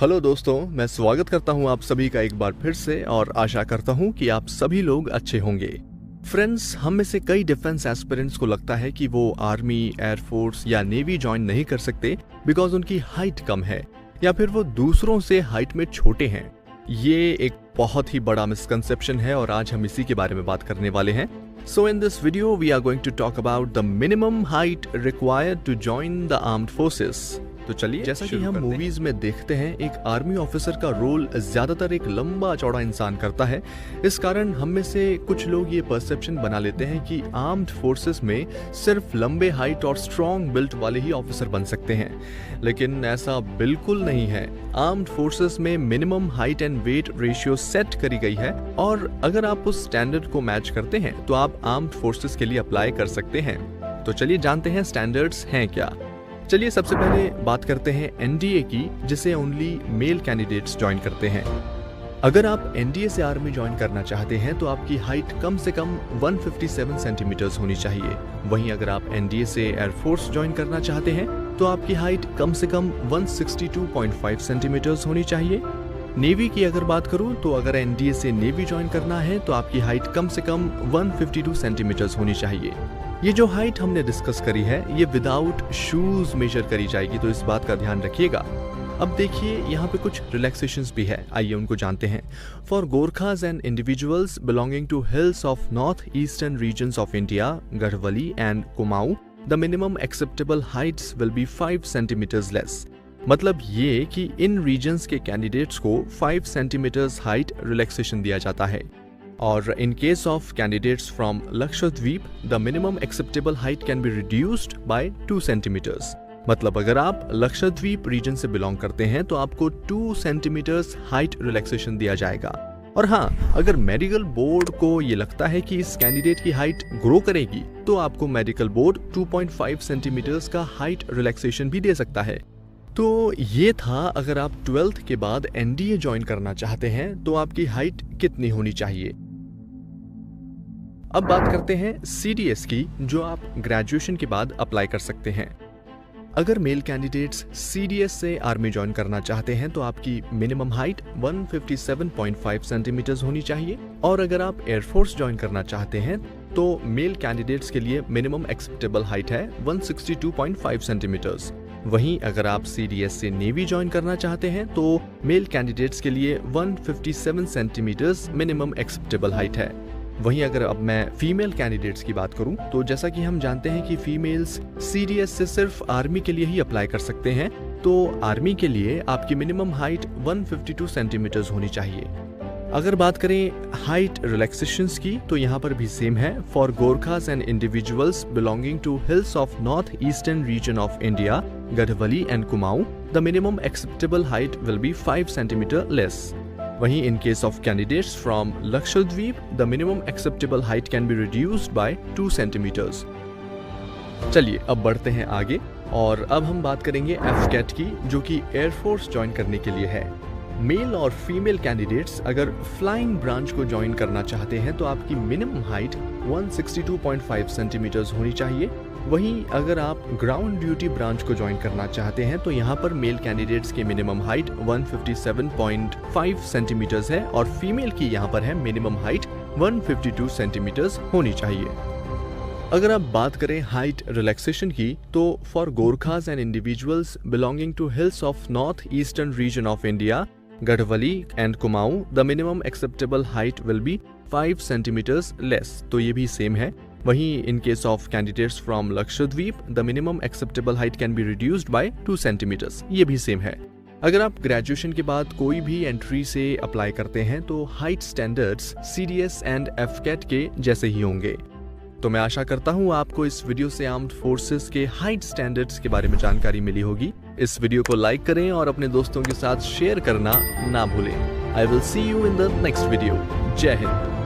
Hello दोस्तों, मैं स्वागत करता हूं आप सभी का एक बार फिर से और आशा करता हूं कि आप सभी लोग अच्छे होंगे। फ्रेंड्स, हम में से कई डिफेंस एस्पिरेंट्स को लगता है कि वो आर्मी, एयरफोर्स या नेवी ज्वाइन नहीं कर सकते बिकॉज उनकी हाइट कम है या फिर वो दूसरों से हाइट में छोटे हैं। ये एक बहुत ही बड़ा मिसकंसेप्शन है और आज हम इसी के बारे में बात करने वाले हैं। So in this video we are going to talk about the minimum height required to join the armed forces। तो चलिए, जैसा कि हम मूवीज में देखते हैं, एक आर्मी ऑफिसर का रोल ज्यादातर एक लंबा चौड़ा इंसान करता है। इस कारण हम में से कुछ लोग ये परसेप्शन बना लेते हैं कि आर्म्ड फोर्सेस में सिर्फ लंबे हाइट और स्ट्रॉन्ग बिल्ट वाले ही ऑफिसर बन सकते हैं, लेकिन ऐसा बिल्कुल नहीं है। आर्म्ड फोर्सेस में minimum height and weight ratio set करी गई है और अगर आप उस स्टैंडर्ड को मैच करते हैं तो आप आर्म्ड फोर्सेस के लिए अप्लाई कर सकते हैं। तो चलिए जानते हैं स्टैंडर्ड्स हैं क्या। चलिए सबसे पहले बात करते हैं एनडीए की, जिसे ओनली मेल कैंडिडेट्स ज्वाइन करते हैं। अगर आप एनडीए से आर्मी ज्वाइन करना चाहते हैं तो आपकी हाइट कम से कम 157 सेंटीमीटर्स होनी चाहिए। वहीं अगर आप एनडीए से एयरफोर्स ज्वाइन करना चाहते हैं तो आपकी हाइट कम से कम 162.5 सेंटीमीटर्स होनी चाहिए। नेवी की अगर बात करूं तो अगर एनडीए से नेवी ज्वाइन करना है तो आपकी हाइट कम से कम 152 सेंटीमीटर्स होनी चाहिए। ये जो हाइट हमने डिस्कस करी है ये विदाउट शूज मेजर करी जाएगी, तो इस बात का ध्यान रखिएगा। अब देखिए यहाँ पे कुछ रिलैक्सेशंस भी है, आइए उनको जानते हैं। For Gorkhas and individuals belonging to hills of north eastern regions of India, Garhwali and Kumaon, the minimum acceptable heights will be 5 centimetres less. मतलब ये कि इन रीजन्स के कैंडिडेट्स को 5 सेंटीमीटर्स हाइट रिलैक्सेशन दिया जाता है। और in case of candidates from Lakshadweep, the minimum acceptable height can be reduced by 2 centimeters। मतलब अगर आप लक्षद्वीप रीजन से बिलोंग करते हैं तो आपको 2 सेंटीमीटर्स हाइट रिलैक्सेशन दिया जाएगा। और हाँ, अगर मेडिकल बोर्ड को ये लगता है कि इस कैंडिडेट की हाइट ग्रो करेगी तो आपको मेडिकल बोर्ड 2.5 सेंटीमीटर्स का हाइट रिलैक्सेशन भी दे सकता है। तो ये था अगर आप 12th के बाद एनडीए ज्वाइन करना चाहते हैं तो आपकी हाइट कितनी होनी चाहिए। अब बात करते हैं सीडीएस की, जो आप ग्रेजुएशन के बाद अप्लाई कर सकते हैं। अगर मेल कैंडिडेट्स सीडीएस से आर्मी ज्वाइन करना चाहते हैं तो आपकी मिनिमम हाइट 157.5 सेंटीमीटर्स होनी चाहिए। और अगर आप एयरफोर्स ज्वाइन करना चाहते हैं तो मेल कैंडिडेट्स के लिए मिनिमम एक्सेप्टेबल हाइट है 162.5 सेंटीमीटर्स। वहीं अगर आप सीडीएस से नेवी ज्वाइन करना चाहते हैं तो मेल कैंडिडेट्स के लिए 157 सेंटीमीटर्स मिनिमम एक्सेप्टेबल हाइट है। वहीं अगर अब मैं फीमेल कैंडिडेट्स की बात करूं तो जैसा कि हम जानते हैं कि फीमेल्स सीडीएस से सिर्फ आर्मी के लिए ही अप्लाई कर सकते हैं, तो आर्मी के लिए आपकी मिनिमम हाइट 152 सेंटीमीटर्स होनी चाहिए। अगर बात करें हाइट रिलैक्सेशंस की तो यहाँ पर भी सेम है। For Gorkhas and individuals belonging to hills of north eastern region of India, Garhwali and Kumaon, the minimum acceptable height will be 5 centimetre less. वहीं in case of candidates from Lakshadweep, the minimum acceptable height can be reduced by 2 centimeters। चलिए अब बढ़ते हैं आगे और अब हम बात करेंगे एफकेट की, जो कि एयरफोर्स ज्वाइन करने के लिए है। मेल और फीमेल कैंडिडेट्स अगर फ्लाइंग ब्रांच को ज्वाइन करना चाहते हैं तो आपकी मिनिमम हाइट 162.5 सेंटीमीटर्स होनी चाहिए। वहीं अगर आप ग्राउंड ड्यूटी ब्रांच को ज्वाइन करना चाहते हैं तो यहाँ पर मेल कैंडिडेट्स की मिनिमम हाइट 157.5 सेंटीमीटर्स है और फीमेल की यहाँ पर है मिनिमम हाइट 152 सेंटीमीटर्स होनी चाहिए। अगर आप बात करें हाइट रिलैक्सेशन की तो for Gorkhas and individuals belonging to hills of north eastern region of India, Garhwali and Kumaon, the minimum acceptable height will be 5 centimetres less. तो ये भी सेम है। वहीं in case of candidates from Lakshadweep, the minimum acceptable height can be reduced by 2 centimetres. ये भी same है। अगर आप ग्रेजुएशन के बाद कोई भी एंट्री से अप्लाई करते हैं तो हाइट स्टैंडर्ड्स सीडीएस एंड एफकेट के जैसे ही होंगे। तो मैं आशा करता हूँ आपको इस वीडियो से आर्म्ड फोर्सेस के हाइट स्टैंडर्ड्स के बारे में जानकारी मिली होगी। इस वीडियो को लाइक करें और अपने दोस्तों के साथ शेयर करना ना भूलें। I will see you in the next video. जय हिंद।